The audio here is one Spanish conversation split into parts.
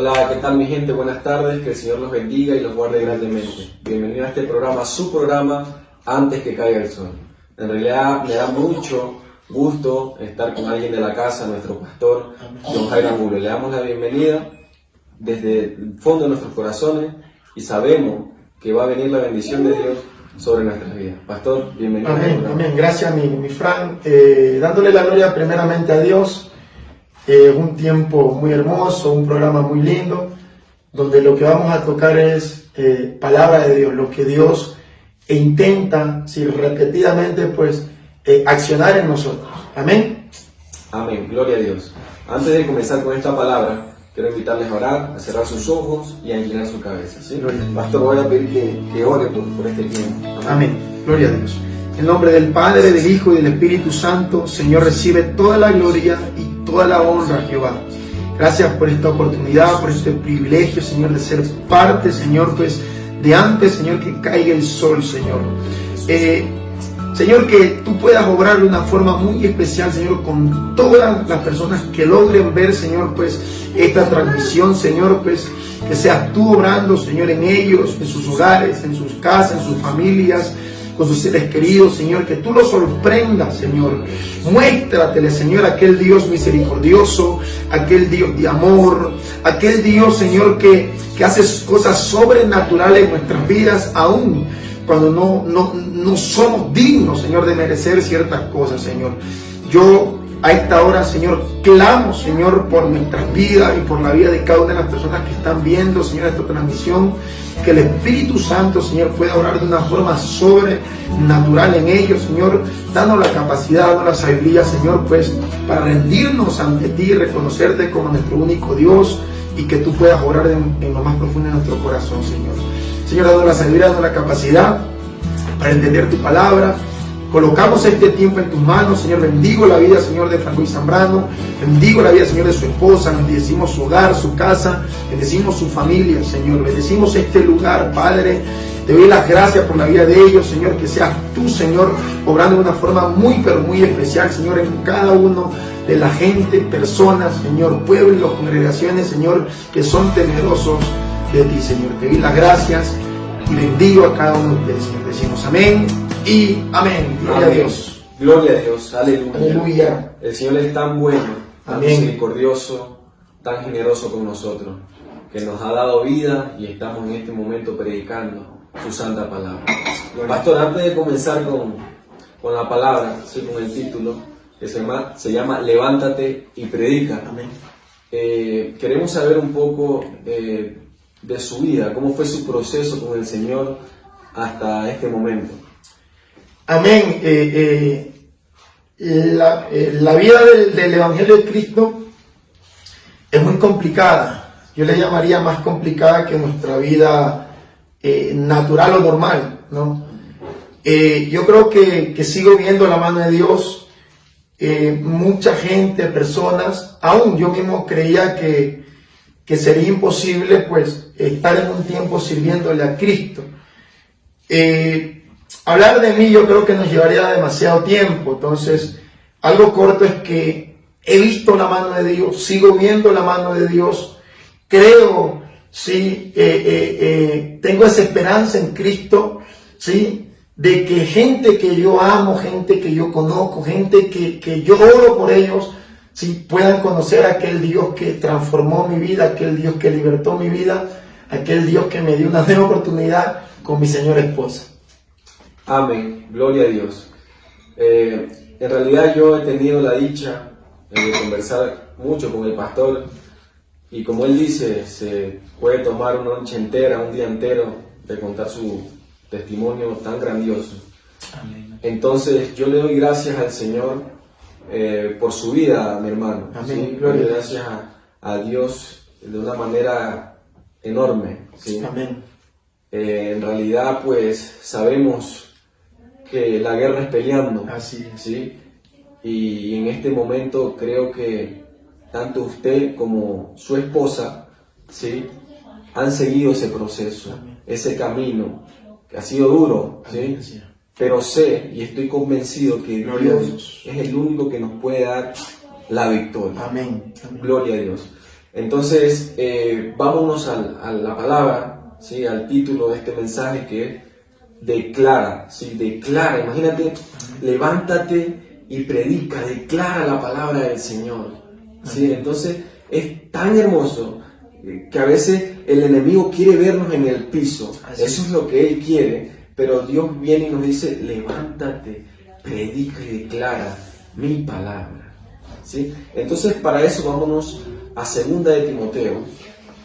Hola, ¿qué tal mi gente? Buenas tardes, que el Señor los bendiga y los guarde grandemente. Bienvenido a este programa, su programa, Antes que caiga el sol. En realidad me da mucho gusto estar con alguien de la casa, nuestro pastor, don Jairo Angulo. Le damos la bienvenida desde el fondo de nuestros corazones y sabemos que va a venir la bendición de Dios sobre nuestras vidas. Pastor, bienvenido. Amén, amén. Gracias, mi Fran. Dándole la gloria primeramente a Dios. Un tiempo muy hermoso, un programa muy lindo, donde lo que vamos a tocar es palabra de Dios, lo que Dios intenta, si repetidamente, pues, accionar en nosotros. Amén. Amén, gloria a Dios. Antes de comenzar con esta palabra, quiero invitarles a orar, a cerrar sus ojos y a inclinar su cabeza, ¿sí? Pastor, voy a pedir que ore por este tiempo. Amén. Gloria a Dios. En nombre del Padre, del Hijo y del Espíritu Santo, Señor, recibe toda la gloria y toda la honra, Jehová. Gracias por esta oportunidad, por este privilegio, Señor, de ser parte, Señor, pues, de antes, Señor, que caiga el sol, Señor. Señor, que tú puedas obrar de una forma muy especial, Señor, con todas las personas que logren ver, Señor, pues, esta transmisión, Señor, pues, que seas tú obrando, Señor, en ellos, en sus hogares, en sus casas, en sus familias, con sus seres queridos, Señor, que tú los sorprendas, Señor. Muéstratele, Señor, aquel Dios misericordioso, aquel Dios de amor, aquel Dios, Señor, que hace cosas sobrenaturales en nuestras vidas, aún cuando no somos dignos, Señor, de merecer ciertas cosas, Señor. Yo a esta hora, Señor, clamo, Señor, por nuestras vidas y por la vida de cada una de las personas que están viendo, Señor, esta transmisión, que el Espíritu Santo, Señor, pueda orar de una forma sobrenatural en ellos, Señor, dando la capacidad, dando la sabiduría, Señor, pues, para rendirnos ante ti y reconocerte como nuestro único Dios y que tú puedas orar en lo más profundo de nuestro corazón, Señor. Señor, dando la sabiduría, dando la capacidad para entender tu palabra. Colocamos este tiempo en tus manos, Señor. Bendigo la vida, Señor, de Franco y Zambrano. Bendigo la vida, Señor, de su esposa. Bendecimos su hogar, su casa. Bendecimos su familia, Señor. Bendecimos este lugar, Padre. Te doy las gracias por la vida de ellos, Señor. Que seas tú, Señor, obrando de una forma muy, pero muy especial, Señor, en cada uno de la gente, personas, Señor, pueblos, congregaciones, Señor, que son temerosos de ti, Señor. Te doy las gracias y bendigo a cada uno de ustedes, Señor. Decimos amén y amén. Gloria a Dios. Gloria a Dios. Aleluya. Aleluya. El Señor es tan bueno, tan Amén. misericordioso, tan generoso con nosotros, que nos ha dado vida y estamos en este momento predicando su santa palabra. Pastor, antes de comenzar con la palabra, ¿sí? Con el título, que se llama Levántate y predica. Amén. Queremos saber un poco de su vida, cómo fue su proceso con el Señor hasta este momento. Amén. La vida del Evangelio de Cristo es muy complicada. Yo le llamaría más complicada que nuestra vida natural o normal, ¿no? Yo creo que sigo viendo la mano de Dios. Mucha gente, personas, aún yo mismo creía que sería imposible, pues, estar en un tiempo sirviéndole a Cristo. Hablar de mí yo creo que nos llevaría demasiado tiempo. Entonces, algo corto es que he visto la mano de Dios, sigo viendo la mano de Dios, creo, sí, tengo esa esperanza en Cristo, sí, de que gente que yo amo, gente que yo conozco, gente que yo oro por ellos, sí, puedan conocer a aquel Dios que transformó mi vida, aquel Dios que libertó mi vida, aquel Dios que me dio una nueva oportunidad con mi señora esposa. Amén, gloria a Dios. En realidad yo he tenido la dicha de conversar mucho con el pastor y como él dice, se puede tomar una noche entera, un día entero de contar su testimonio tan grandioso. Amén. Entonces yo le doy gracias al Señor por su vida, mi hermano. Amén. ¿Sí? Le doy gracias a Dios de una manera enorme. ¿Sí? Amén. En realidad pues sabemos que la guerra es peleando. Así es. ¿Sí? Y en este momento creo que tanto usted como su esposa, ¿sí? Han seguido ese proceso. Amén. Ese camino que ha sido duro, ¿sí? ¿Sí? Pero sé y estoy convencido que Dios es el único que nos puede dar la victoria. Amén. Amén. Gloria a Dios. Entonces, vámonos a la palabra, ¿sí? Al título de este mensaje, que es declara, ¿sí? Declara, imagínate, levántate y predica, declara la palabra del Señor, ¿sí? Entonces, es tan hermoso que a veces el enemigo quiere vernos en el piso. Eso es lo que él quiere, pero Dios viene y nos dice, levántate, predica y declara mi palabra, ¿sí? Entonces, para eso vámonos a 2 de Timoteo,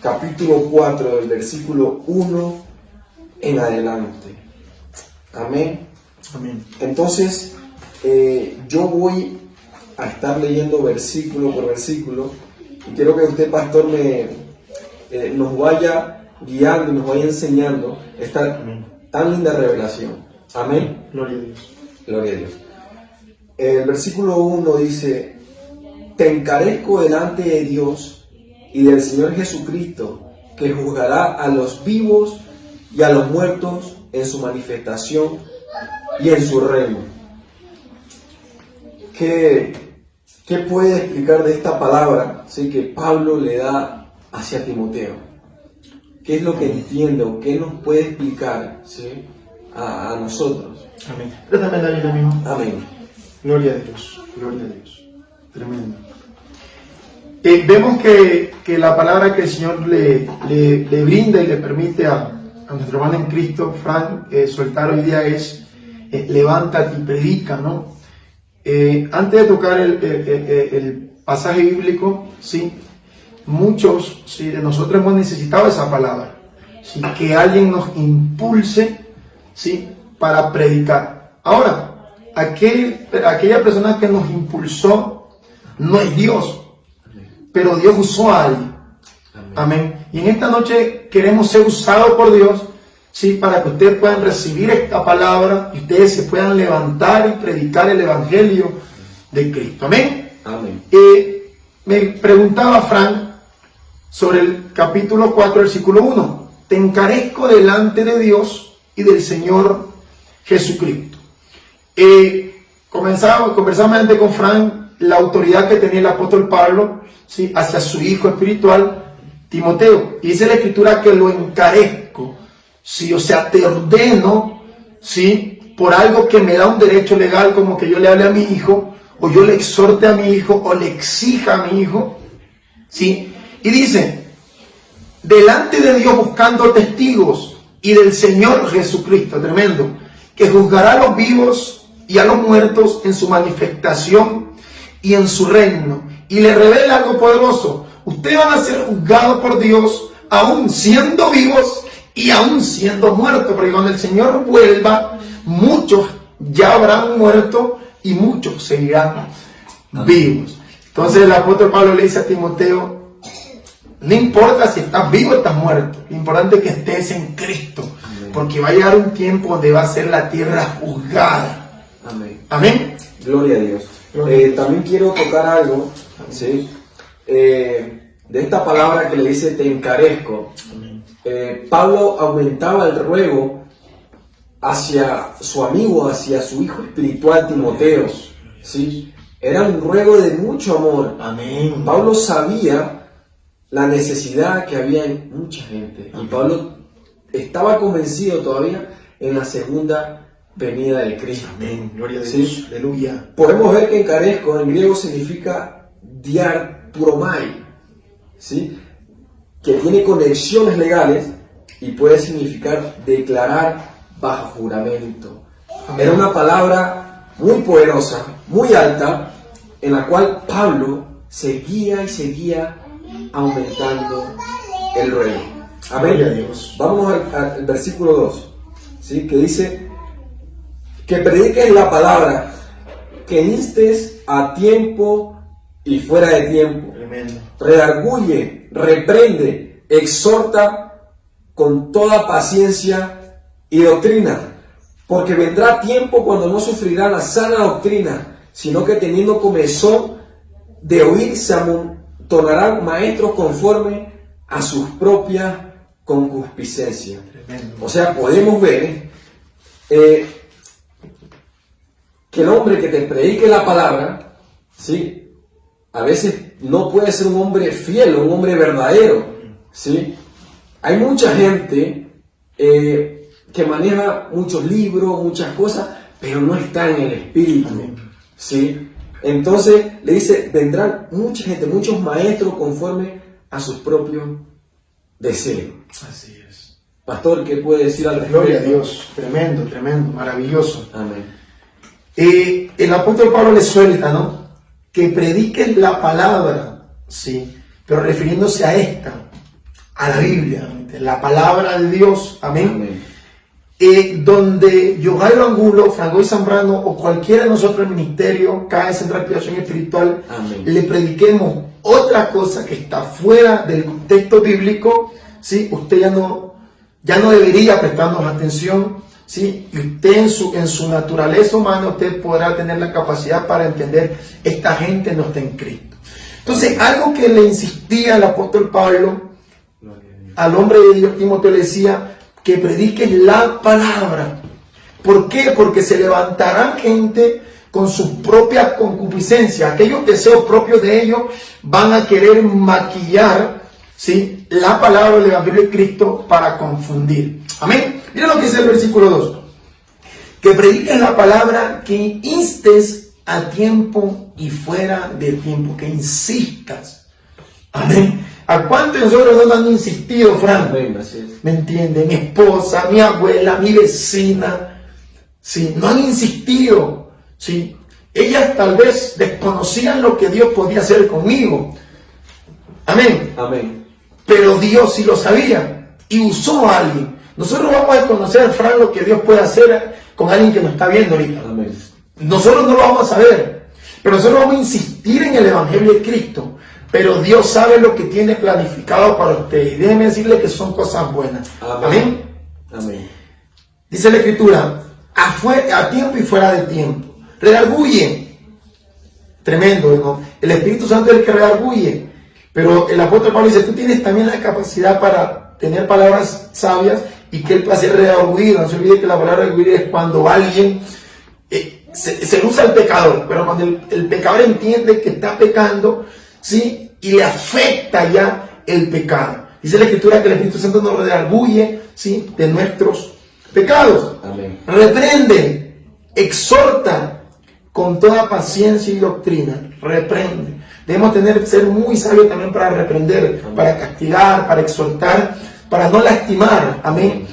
capítulo 4, del versículo 1 en adelante. Amén. Amén. Entonces, yo voy a estar leyendo versículo por versículo y quiero que usted, pastor, nos vaya guiando y nos vaya enseñando esta tan linda revelación. Amén. Gloria a Dios. Gloria a Dios. El versículo 1 dice: te encarezco delante de Dios y del Señor Jesucristo, que juzgará a los vivos y a los muertos en su manifestación y en su reino. ¿Qué puede explicar de esta palabra, sí, que Pablo le da hacia Timoteo? ¿Qué es lo que entiende o qué nos puede explicar, ¿sí? a nosotros? Amén. Préstame la Biblia, amigo. Amén. Gloria a Dios. Gloria a Dios. Tremendo. Vemos que la palabra que el Señor le brinda y le permite a nuestro hermano en Cristo, Frank, soltar hoy día es levántate y predica, ¿no? Antes de tocar el pasaje bíblico, ¿sí? Muchos, ¿sí?, de nosotros hemos necesitado esa palabra, ¿sí?, que alguien nos impulse, ¿sí?, para predicar. Ahora, aquella persona que nos impulsó no es Dios, pero Dios usó a alguien. Amén. Y en esta noche queremos ser usados por Dios, sí, para que ustedes puedan recibir esta palabra y ustedes se puedan levantar y predicar el evangelio de Cristo. Amén. Amén. Me preguntaba Frank sobre el capítulo 4, versículo 1. Te encarezco delante de Dios y del Señor Jesucristo. Conversamos antes con Frank la autoridad que tenía el apóstol Pablo, ¿sí?, hacia su hijo espiritual Timoteo, y dice la escritura que lo encarezco, ¿sí?, o sea, te ordeno, ¿sí?, por algo que me da un derecho legal, como que yo le hable a mi hijo, o yo le exhorte a mi hijo, o le exija a mi hijo, ¿sí? Y dice, delante de Dios buscando testigos, y del Señor Jesucristo, tremendo, que juzgará a los vivos y a los muertos en su manifestación y en su reino. Y le revela algo poderoso: ustedes van a ser juzgados por Dios, aún siendo vivos y aún siendo muertos, porque cuando el Señor vuelva, muchos ya habrán muerto y muchos seguirán vivos. Entonces el apóstol Pablo le dice a Timoteo, no importa si estás vivo o estás muerto, lo importante es que estés en Cristo, porque va a llegar un tiempo donde va a ser la tierra juzgada. Amén. Amén. Gloria a Dios. También quiero tocar algo, ¿sí?, de esta palabra que le dice te encarezco. Pablo aumentaba el ruego hacia su amigo, hacia su hijo espiritual Timoteo, ¿sí? Era un ruego de mucho amor. Amén. Pablo sabía la necesidad que había en mucha gente. Y Pablo estaba convencido todavía en la segunda venida de Cristo. Amén. Gloria a Dios. ¿Sí? Aleluya. Podemos ver que encarezco en griego significa diarturomai, ¿sí?, que tiene conexiones legales y puede significar declarar bajo juramento. Amén. Era una palabra muy poderosa, muy alta, en la cual Pablo seguía y seguía aumentando el ruego. Amén. Gloria a Dios. Vamos al versículo 2, ¿sí?, que dice que prediques la palabra, que instes a tiempo y fuera de tiempo. Tremendo. Redarguye, reprende, exhorta con toda paciencia y doctrina, porque vendrá tiempo cuando no sufrirá la sana doctrina, sino que teniendo comezón de oír se amontonarán maestros conforme a sus propias concupiscencias. Tremendo. O sea, podemos ver que el hombre que te predique la palabra, ¿sí?, a veces no puede ser un hombre fiel o un hombre verdadero, ¿sí? Hay mucha gente que maneja muchos libros, muchas cosas, pero no está en el espíritu, ¿sí? Entonces le dice, vendrán mucha gente, muchos maestros conforme a sus propios deseos. Así es. Pastor, ¿qué puede decir al respecto? Gloria a Dios, tremendo, tremendo, maravilloso. Amén. El apóstol Pablo le suelta, ¿no? Que prediquen la palabra, sí, pero refiriéndose a esta, a la Biblia, la palabra de Dios, amén. Amén. Donde Yojairo Angulo, Frangoy Zambrano o cualquiera de nosotros en el ministerio, cada Central de Acción Espiritual, Amén. le prediquemos otra cosa que está fuera del contexto bíblico, ¿sí? Usted ya no debería prestarnos atención, ¿sí? Y usted en su naturaleza humana, usted podrá tener la capacidad para entender, esta gente no está en Cristo. Entonces, algo que le insistía el apóstol Pablo al hombre de Dios, Timoteo, le decía que predique la palabra. ¿Por qué? Porque se levantarán gente con su propia concupiscencia. Aquellos deseos propios de ellos van a querer maquillar, ¿sí?, la palabra del Evangelio de Cristo para confundir. Amén. Mira lo que dice el versículo 2. Que prediques la palabra, que instes a tiempo y fuera de tiempo. Que insistas. Amén. ¿A cuántos de nosotros no nos han insistido, Fran? Amén, así es. ¿Me entiende? Mi esposa, mi abuela, mi vecina, ¿sí? No han insistido, ¿sí? Ellas tal vez desconocían lo que Dios podía hacer conmigo. Amén. Amén. Pero Dios sí lo sabía y usó a alguien. Nosotros vamos a conocer, Fran, lo que Dios puede hacer con alguien que nos está viendo ahorita. Amén. Nosotros no lo vamos a saber, pero nosotros vamos a insistir en el Evangelio de Cristo. Pero Dios sabe lo que tiene planificado para usted. Y déjeme decirle que son cosas buenas. Amén. Amén. Dice la Escritura, a tiempo y fuera de tiempo. Redarguye. Tremendo, ¿no? El Espíritu Santo es el que redarguye. Pero el apóstol Pablo dice, tú tienes también la capacidad para tener palabras sabias y que él pueda ser redarguido. No se olvide que la palabra redarguir es cuando alguien se usa el pecador. Pero cuando el pecador entiende que está pecando, ¿sí?, y le afecta ya el pecado. Dice la Escritura que el Espíritu Santo nos redarguye, ¿sí?, de nuestros pecados. Amén. Reprende, exhorta con toda paciencia y doctrina. Reprende. Debemos ser muy sabios también para reprender, amén, para castigar, para exhortar, para no lastimar. Amén.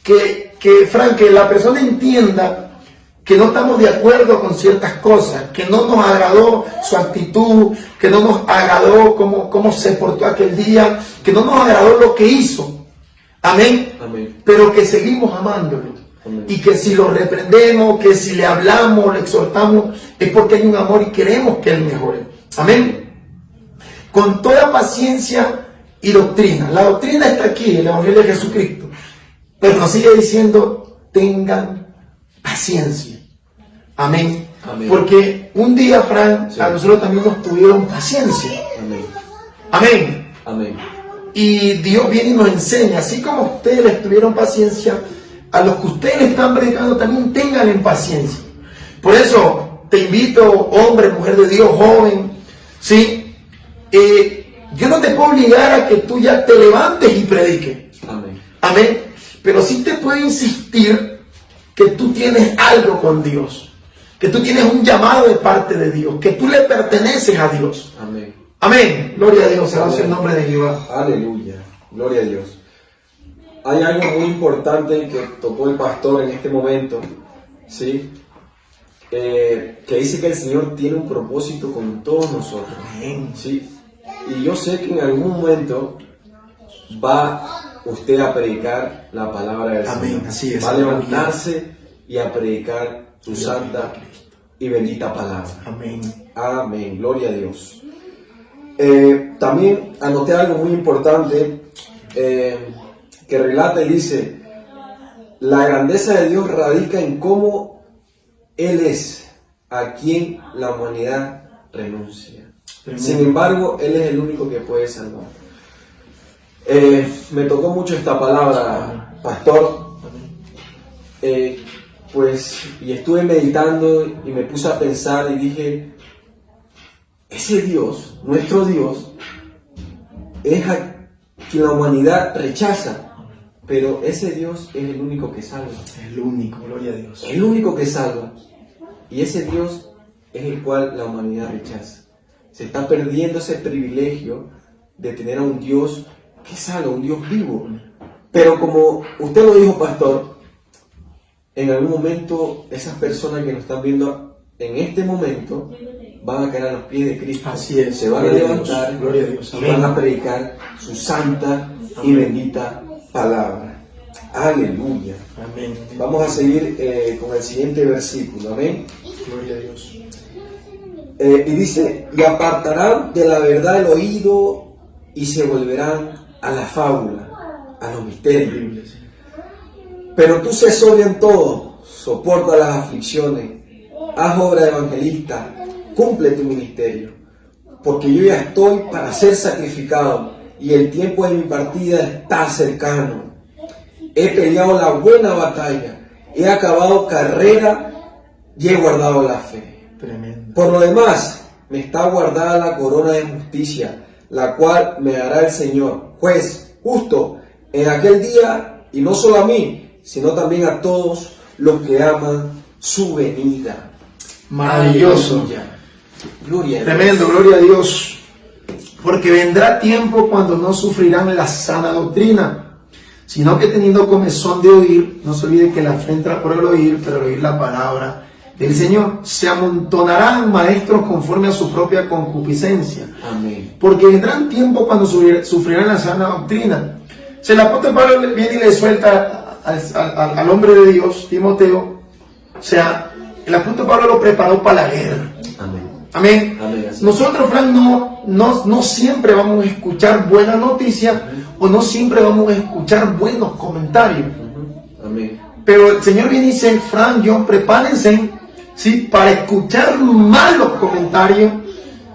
Que la persona entienda que no estamos de acuerdo con ciertas cosas, que no nos agradó su actitud, que no nos agradó cómo se portó aquel día, que no nos agradó lo que hizo. Amén. Amén. Pero que seguimos amándolo. Amén. Y que si lo reprendemos, que si le hablamos, le exhortamos, es porque hay un amor y queremos que él mejore. Amén. Con toda paciencia y doctrina. La doctrina está aquí, el Evangelio de Jesucristo. Pero nos sigue diciendo, tengan paciencia. Amén. Amén. Porque un día, Fran, sí, a nosotros también nos tuvieron paciencia. Amén. Amén. Amén. Y Dios viene y nos enseña, así como ustedes les tuvieron paciencia, a los que ustedes están predicando también tengan en paciencia. Por eso te invito, hombre, mujer de Dios, joven, ¿sí? Yo no te puedo obligar a que tú ya te levantes y prediques. Amén. Amén. Pero sí te puedo insistir que tú tienes algo con Dios, que tú tienes un llamado de parte de Dios, que tú le perteneces a Dios. Amén. Amén. Gloria a Dios, se hace el nombre de Jehová. Aleluya. Gloria a Dios. Hay algo muy importante que tocó el pastor en este momento, ¿sí? Que dice que el Señor tiene un propósito con todos nosotros. Amén. ¿Sí? Y yo sé que en algún momento va usted a predicar la palabra del Amén. Señor. Así es. Va a levantarse y a predicar su santa y bendita palabra. Amén. Amén. Gloria a Dios. También anoté algo muy importante que relata y dice: la grandeza de Dios radica en cómo Él es, a quien la humanidad renuncia. Tremendo. Sin embargo, Él es el único que puede salvar. Me tocó mucho esta palabra, pastor. Y estuve meditando y me puse a pensar y dije: ese Dios, nuestro Dios, es a quien la humanidad rechaza. Pero ese Dios es el único que salva. El único, gloria a Dios. El único que salva. Y ese Dios es el cual la humanidad rechaza. Se está perdiendo ese privilegio de tener a un Dios que salva, un Dios vivo. Pero como usted lo dijo, pastor, en algún momento esas personas que nos están viendo en este momento van a caer a los pies de Cristo. Así es. Se van a levantar, gloria a Dios. y van a predicar su santa y bendita palabra. Aleluya. Amén. Vamos a seguir con el siguiente versículo. Amén. Gloria a Dios. Y dice, y apartarán de la verdad el oído y se volverán a la fábula, a los misterios. Pero tú sé sobrio en todo, soporta las aflicciones, haz obra de evangelista, cumple tu ministerio, porque yo ya estoy para ser sacrificado y el tiempo de mi partida está cercano. He peleado la buena batalla, he acabado carrera y he guardado la fe. Tremendo. Por lo demás, me está guardada la corona de justicia, la cual me dará el Señor, juez justo, en aquel día, y no solo a mí, sino también a todos los que aman su venida. Maravilloso. Aleluya. Gloria a Dios. Tremendo, gloria a Dios. Porque vendrá tiempo cuando no sufrirán la sana doctrina, sino que teniendo comezón de oír, no se olvide que la fe entra por el oír, pero el oír la palabra del Señor, se amontonarán maestros conforme a su propia concupiscencia. Amén. Porque vendrán tiempos cuando sufrirán la sana doctrina. Si el apóstol Pablo viene y le suelta al hombre de Dios, Timoteo, o sea, el apóstol Pablo lo preparó para la guerra. Amén. Amén. Amén. Así. Nosotros, Frank, no siempre vamos a escuchar buenas noticias o no siempre vamos a escuchar buenos comentarios. Amén. Pero el Señor viene y dice, Frank, John, prepárense, ¿sí?, para escuchar malos comentarios,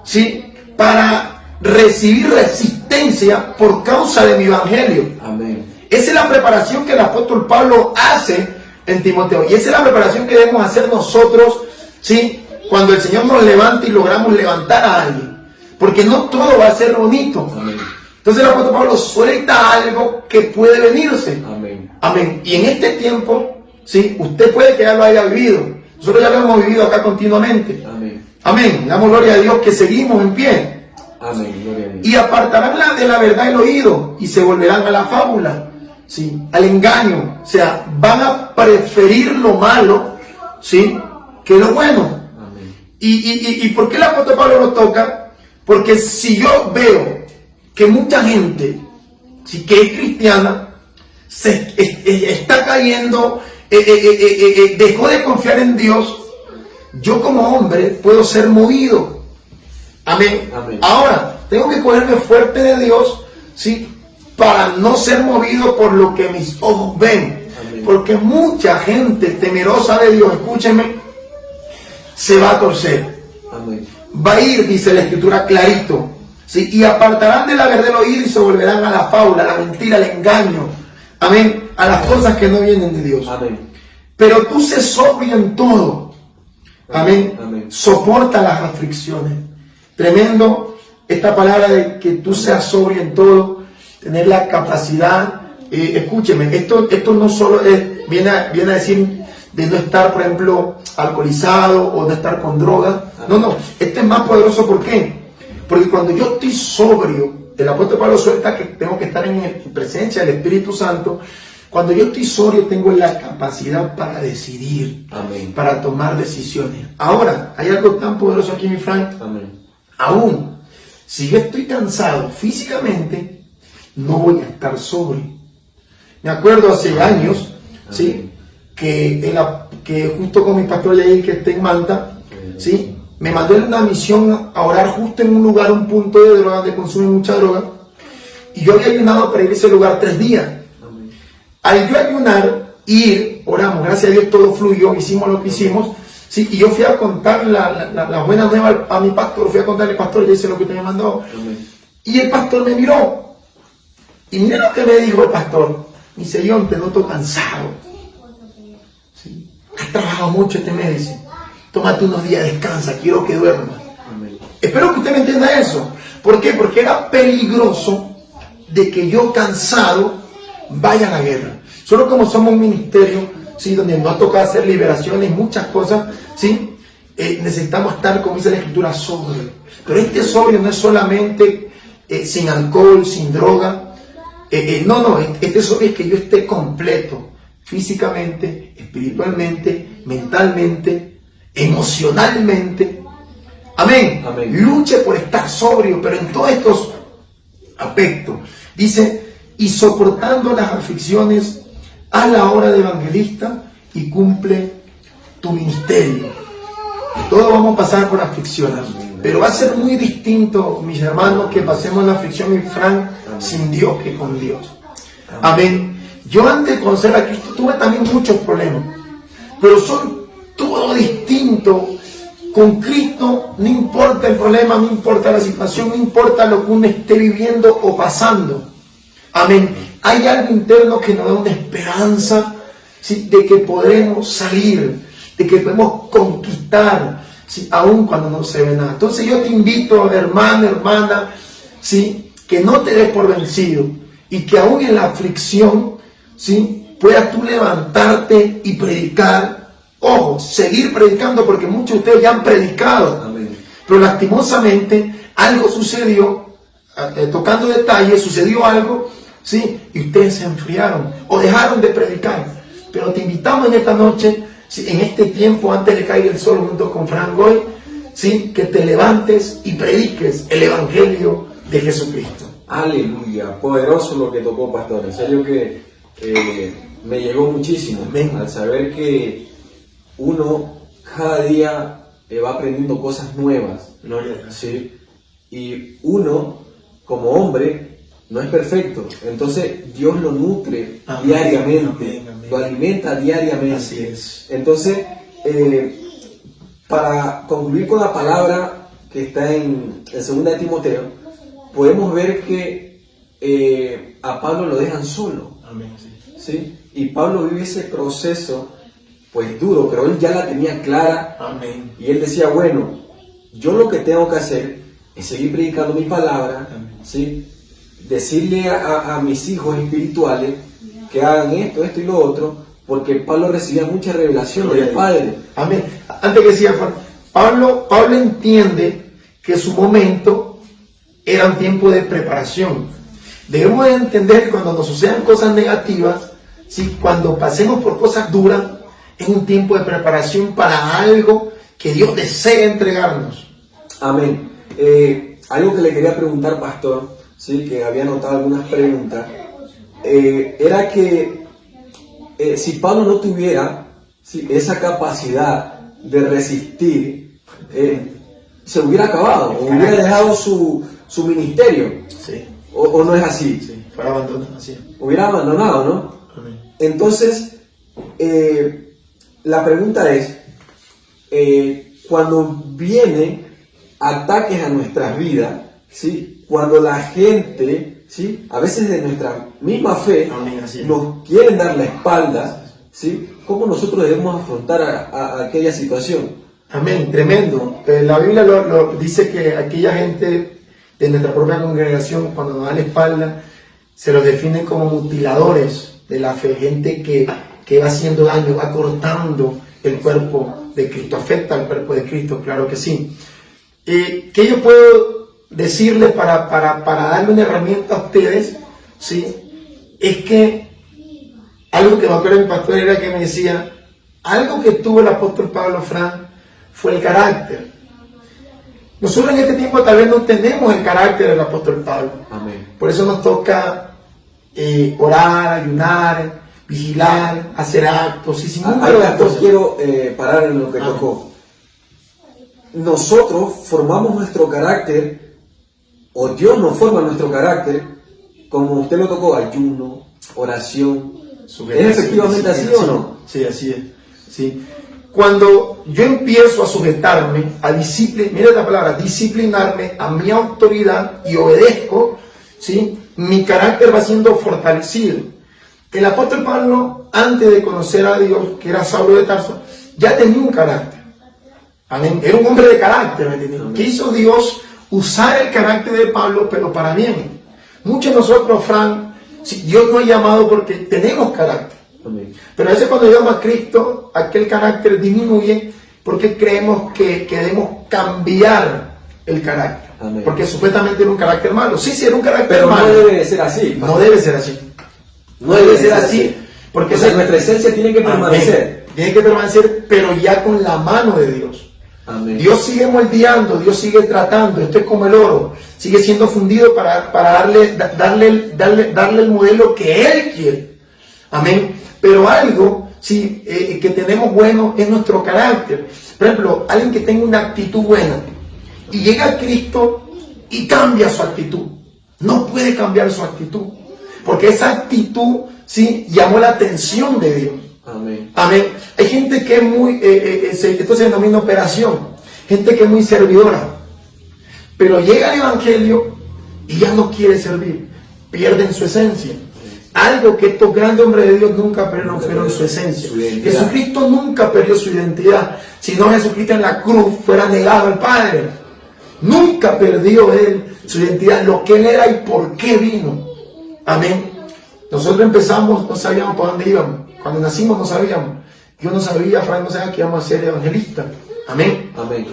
¿sí?, para recibir resistencia por causa de mi evangelio. Amén. Esa es la preparación que el apóstol Pablo hace en Timoteo. Y esa es la preparación que debemos hacer nosotros, ¿sí?, cuando el Señor nos levante y logramos levantar a alguien. Porque no todo va a ser bonito. Amén. Entonces el apóstol Pablo suelta algo que puede venirse. Amén. Amén. Y en este tiempo, ¿sí?, usted puede que ya lo haya vivido. Nosotros ya lo hemos vivido acá continuamente. Amén. Amén. Damos gloria a Dios que seguimos en pie. Amén. Gloria a Dios. Y apartarán de la verdad el oído y se volverán a la fábula, ¿sí?, al engaño. O sea, van a preferir lo malo, ¿sí?, que lo bueno. Amén. ¿Y por qué el apóstol Pablo lo toca? Porque si yo veo que mucha gente, ¿sí?, que es cristiana, está cayendo, dejó de confiar en Dios, yo como hombre puedo ser movido. Amén. Amén. Ahora, tengo que cogerme fuerte de Dios, ¿sí?, para no ser movido por lo que mis ojos ven. Amén. Porque mucha gente temerosa de Dios, escúchenme, se va a torcer. Amén. Va a ir, dice la escritura clarito, ¿sí?, y apartarán de la verdad el oír y se volverán a la fábula, a la mentira, al engaño. Amén. A las cosas que no vienen de Dios. Amén. Pero tú sé sobrio en todo. Amén. Amén. Soporta las aflicciones. Tremendo esta palabra de que tú seas sobrio en todo, tener la capacidad. Escúcheme, esto no solo viene a decir de no estar, por ejemplo, alcoholizado o no estar con drogas. No, este es más poderoso. ¿Por qué? Porque cuando yo estoy sobrio, el apóstol Pablo suelta que tengo que estar en presencia del Espíritu Santo. Cuando yo estoy sobrio, tengo la capacidad para decidir. Amén. Para tomar decisiones. Ahora, hay algo tan poderoso aquí, mi Frank. Amén. Aún, si yo estoy cansado físicamente, no voy a estar sobrio. Me acuerdo hace años, ¿sí?, que justo con mi pastor Yair, que está en Manta, ¿sí?, me mandó en una misión a orar justo en un lugar, un punto de droga, donde consumen mucha droga, y yo había ayunado para ir a ese lugar 3 días. Amén. Al yo ayunar, oramos, gracias a Dios todo fluyó, hicimos lo que hicimos, ¿sí?, y yo fui a contar la buena nueva a mi pastor, fui a contarle, pastor, yo hice lo que usted me mandó. Amén. Y el pastor me miró, y mire lo que me dijo el pastor. Me dice, yo te noto cansado, ¿sí?, has trabajado mucho este mes, dice. Tómate unos días, descansa, quiero que duermas. Amén. Espero que usted me entienda eso. ¿Por qué? Porque era peligroso de que yo cansado vaya a la guerra. Solo como somos un ministerio, ¿sí? Donde nos toca hacer liberaciones y muchas cosas, ¿sí? Necesitamos estar, como dice la Escritura, sobrio. Pero este sobrio no es solamente sin alcohol, sin droga. Este sobrio es que yo esté completo, físicamente, espiritualmente, mentalmente, emocionalmente. Amén. Amén. Luche por estar sobrio, pero en todos estos aspectos. Dice, y soportando las aflicciones a la hora de evangelista y cumple tu ministerio. Todos vamos a pasar por aflicciones, pero va a ser muy distinto, mis hermanos, que pasemos la aflicción en Fran sin Dios que con Dios. Amén. Yo antes de conocer a Cristo tuve también muchos problemas, pero son todo distinto. Con Cristo no importa el problema, no importa la situación, no importa lo que uno esté viviendo o pasando. Amén. Hay algo interno que nos da una esperanza, ¿sí? De que podremos salir, de que podemos conquistar, ¿sí? Aún cuando no se ve nada. Entonces yo te invito, hermana, ¿sí? Que no te des por vencido y que aún en la aflicción, ¿sí? Puedas tú levantarte y predicar. Ojo, seguir predicando, porque muchos de ustedes ya han predicado. Amén. Pero lastimosamente algo sucedió, tocando detalles, sucedió algo, ¿sí? Y ustedes se enfriaron o dejaron de predicar. Pero te invitamos en esta noche, ¿sí? En este tiempo antes de que caiga el sol, junto con Frank Goy, ¿sí? Que te levantes y prediques el Evangelio de Jesucristo. Aleluya, poderoso lo que tocó, pastor. En serio que me llegó muchísimo. Amén. Al saber que uno cada día va aprendiendo cosas nuevas, ¿sí? Y uno como hombre no es perfecto, entonces Dios lo nutre diariamente, lo alimenta diariamente. Así es. Entonces, para concluir con la palabra que está en 2 de Timoteo, podemos ver que a Pablo lo dejan solo. Amén. ¿Sí? Y Pablo vive ese proceso pues duro, pero él ya la tenía clara. Amén. Y él decía, bueno, yo lo que tengo que hacer es seguir predicando mi palabra, ¿sí? Decirle a mis hijos espirituales que hagan esto y lo otro, porque Pablo recibía mucha revelación del Padre. Amén. Antes que decía Pablo entiende que su momento era un tiempo de preparación. Debemos de entender que cuando nos sucedan cosas negativas, ¿sí? Cuando pasemos por cosas duras, es un tiempo de preparación para algo que Dios desea entregarnos. Amén. Algo que le quería preguntar, pastor, ¿sí? Que había notado algunas preguntas, era que si Pablo no tuviera, ¿sí? Esa capacidad de resistir, se hubiera acabado, o hubiera dejado su ministerio. Sí. ¿O no es así? Sí, fuera abandonado, así. Hubiera abandonado, ¿no? Amén. Entonces, la pregunta es, cuando vienen ataques a nuestras vidas, ¿sí? Cuando la gente, ¿sí? A veces de nuestra misma fe, Amén, así es. nos quieren dar la espalda, ¿sí? ¿Cómo nosotros debemos afrontar a aquella situación? Amén, tremendo. La Biblia lo dice que aquella gente de nuestra propia congregación, cuando nos da la espalda, se los define como mutiladores de la fe, gente que va haciendo daño, va cortando el cuerpo de Cristo, afecta al cuerpo de Cristo, claro que sí. ¿Qué yo puedo decirles para darle una herramienta a ustedes? ¿Sí? Es que algo que me acuerdo mi pastor era que me decía, algo que tuvo el apóstol Pablo Fran fue el carácter. Nosotros en este tiempo tal vez no tenemos el carácter del apóstol Pablo. Amén. Por eso nos toca orar, ayunar, vigilar, hacer actos y sin número de cosas. Quiero parar en lo que tocó. Nosotros formamos nuestro carácter, o Dios nos forma nuestro carácter, como usted lo tocó, ayuno, oración. ¿Es efectivamente así o no? Sí, así es. Sí. Cuando yo empiezo a sujetarme, a mira la palabra, disciplinarme a mi autoridad y obedezco, ¿sí? Mi carácter va siendo fortalecido. El apóstol Pablo, antes de conocer a Dios, que era Saulo de Tarso, ya tenía un carácter. Amén. Era un hombre de carácter, ¿me entiendes? Quiso Dios usar el carácter de Pablo, pero para bien. Muchos de nosotros, Fran, Dios nos ha llamado porque tenemos carácter. Amén. Pero a veces cuando llegamos a Cristo, aquel carácter disminuye porque creemos que debemos cambiar el carácter. Amén. Porque supuestamente era un carácter malo. Sí, era un carácter Pero malo. no debe de ser así. No debe ser así. No debe ser así. Porque nuestra esencia tiene que permanecer. Tiene que permanecer, pero ya con la mano de Dios. Amén. Dios sigue moldeando, Dios sigue tratando. Esto es como el oro. Sigue siendo fundido para darle el modelo que Él quiere. Amén. Pero algo que tenemos bueno es nuestro carácter. Por ejemplo, alguien que tenga una actitud buena y llega a Cristo y cambia su actitud. No puede cambiar su actitud. Porque esa actitud llamó la atención de Dios. Amén. Amén. Hay gente que es muy, esto se denomina operación, gente que es muy servidora, pero llega al Evangelio y ya no quiere servir, pierden su esencia. Algo que estos grandes hombres de Dios nunca perdieron fueron su esencia. Jesucristo nunca perdió su identidad, sino Jesucristo en la cruz fuera negado al Padre. Nunca perdió Él su identidad, lo que Él era y por qué vino. Amén. Nosotros empezamos, no sabíamos para dónde íbamos. Cuando nacimos no sabíamos. Yo no sabía, Frank no sabía que íbamos a ser evangelistas. Amén. Amén.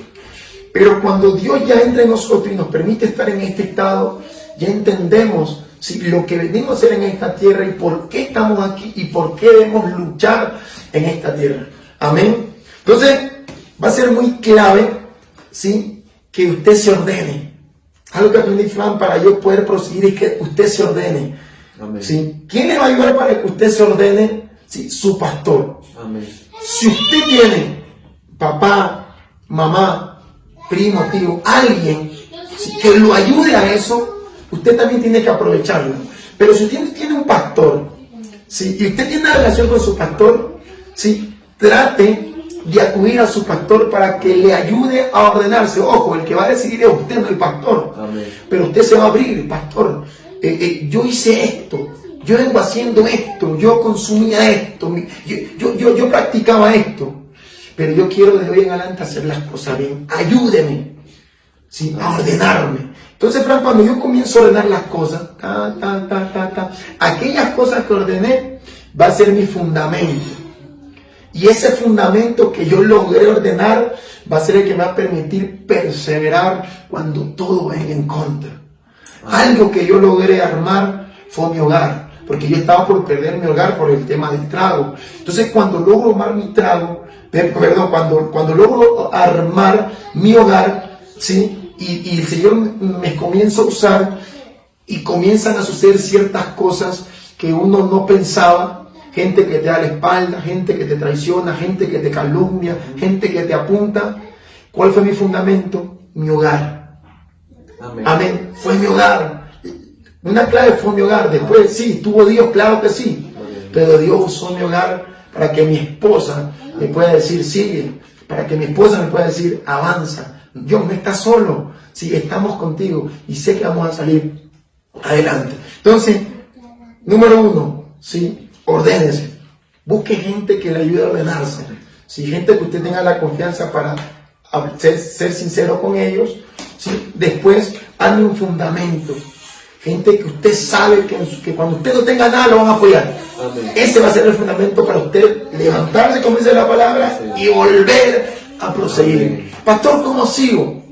Pero cuando Dios ya entra en nosotros y nos permite estar en este estado, ya entendemos lo que venimos a hacer en esta tierra y por qué estamos aquí y por qué debemos luchar en esta tierra. Amén. Entonces, va a ser muy clave, que usted se ordene. Algo que aprendí, Frank, para yo poder proseguir es que usted se ordene. Amén. ¿Quién le va a ayudar para que usted se ordene? Su pastor. Amén. Si usted tiene papá, mamá, primo, tío, alguien que lo ayude a eso, usted también tiene que aprovecharlo. Pero si usted tiene un pastor, y usted tiene una relación con su pastor, trate de acudir a su pastor para que le ayude a ordenarse. Ojo, el que va a decidir es usted, no el pastor. Amén. Pero usted se va a abrir, pastor. Yo hice esto, yo vengo haciendo esto, yo consumía esto, yo practicaba esto, pero yo quiero de hoy en adelante hacer las cosas bien. Ayúdeme a ordenarme. Entonces, Fran, cuando yo comienzo a ordenar las cosas, aquellas cosas que ordené va a ser mi fundamento. Y ese fundamento que yo logré ordenar va a ser el que me va a permitir perseverar cuando todo venga en contra. Algo que yo logré armar fue mi hogar, porque yo estaba por perder mi hogar por el tema del trago. Entonces, cuando logro armar mi trago, cuando logro armar mi hogar, y el Señor me comienza a usar y comienzan a suceder ciertas cosas que uno no pensaba, gente que te da la espalda, gente que te traiciona, gente que te calumnia, gente que te apunta. ¿Cuál fue mi fundamento? Mi hogar. Amén. Amén. Fue mi hogar. Una clave fue mi hogar. Después tuvo Dios, claro que sí. Pero Dios usó mi hogar para que mi esposa me pueda decir sigue, para que mi esposa me pueda decir avanza. Dios no está solo. Estamos contigo y sé que vamos a salir adelante. Entonces, número 1, ordénese. Busque gente que le ayude a ordenarse. Gente que usted tenga la confianza para ser sincero con ellos. Después, hazme un fundamento. Gente que usted sabe que cuando usted no tenga nada lo van a apoyar. Amén. Ese va a ser el fundamento para usted levantarse, como dice la palabra, y volver a proseguir. Amén. Pastor, ¿cómo sigo?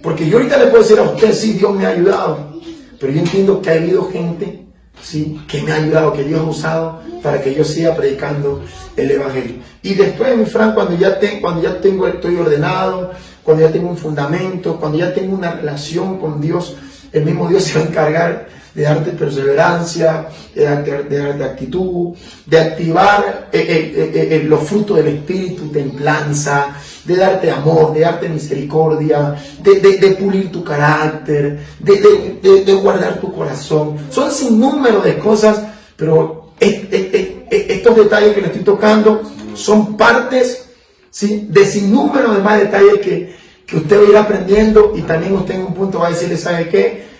Porque yo ahorita le puedo decir a usted, Dios me ha ayudado. Pero yo entiendo que ha habido gente que me ha ayudado, que Dios ha usado para que yo siga predicando el Evangelio. Y después, mi Fran, cuando ya estoy ordenado, cuando ya tengo un fundamento, cuando ya tengo una relación con Dios, el mismo Dios se va a encargar de darte perseverancia, de darte actitud, de activar los frutos del Espíritu, templanza, de darte amor, de darte misericordia, de pulir tu carácter, de guardar tu corazón. Son sin número de cosas, pero estos detalles que le estoy tocando son partes de sin número de más detalles que usted va a ir aprendiendo, y también usted en un punto va a decirle, ¿sabe qué?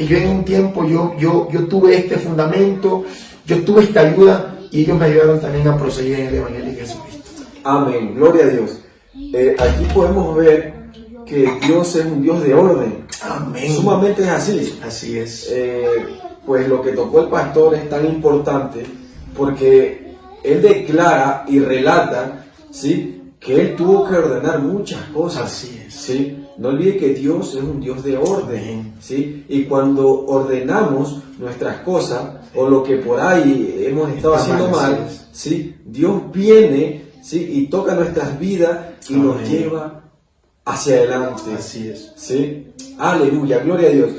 Yo en un tiempo yo tuve este fundamento, yo tuve esta ayuda, y ellos me ayudaron también a proseguir en el Evangelio de Jesucristo. Amén, gloria a Dios. aquí podemos ver que Dios es un Dios de orden. Amén. Sumamente es así. Así es. Pues lo que tocó el pastor es tan importante porque él declara y relata, ¿sí?, que él tuvo que ordenar muchas cosas. Así es. ¿Sí? No olvide que Dios es un Dios de orden, ¿sí? Y cuando ordenamos nuestras cosas o lo que por ahí hemos estado haciendo mal, ¿sí?, Dios viene, ¿sí?, y toca nuestras vidas y nos lleva hacia adelante. Así es. ¿Sí? Aleluya, gloria a Dios.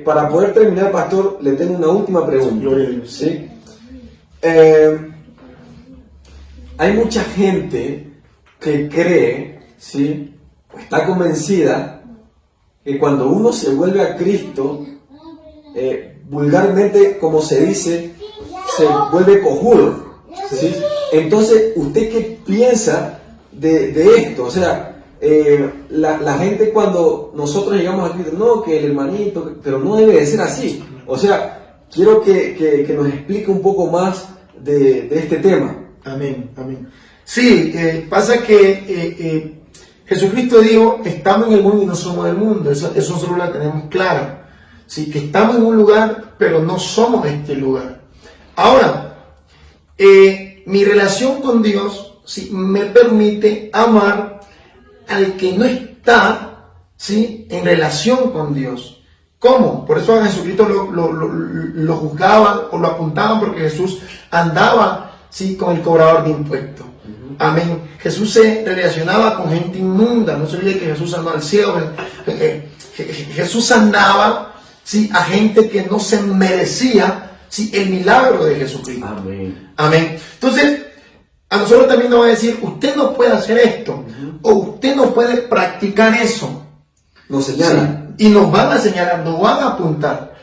Para poder terminar, pastor, le tengo una última pregunta. Gloria a Dios. ¿Sí? Hay mucha gente que cree, ¿sí?, está convencida que cuando uno se vuelve a Cristo, vulgarmente, como se dice, se vuelve cojudo, ¿sí? Entonces, ¿usted qué piensa de esto? O sea, la gente cuando nosotros llegamos a Cristo, no, que el hermanito, pero no debe de ser así. O sea, quiero que nos explique un poco más de este tema. Amén, amén. Sí, pasa que Jesucristo dijo, estamos en el mundo y no somos del mundo. Eso nosotros la tenemos clara. Sí, que estamos en un lugar, pero no somos este lugar. Ahora, mi relación con Dios, sí, me permite amar al que no está, sí, en relación con Dios. ¿Cómo? Por eso a Jesucristo lo juzgaban o lo apuntaban, porque Jesús andaba, sí, con el cobrador de impuestos. Amén. Jesús se relacionaba con gente inmunda. No se olvide que Jesús andó al cielo. Jesús andaba, sí, a gente que no se merecía, sí, el milagro de Jesucristo. Amén. Amén. Entonces, a nosotros también nos va a decir, usted no puede hacer esto, o usted no puede practicar eso. Nos señala. Sí, y nos van a señalar, nos van a apuntar.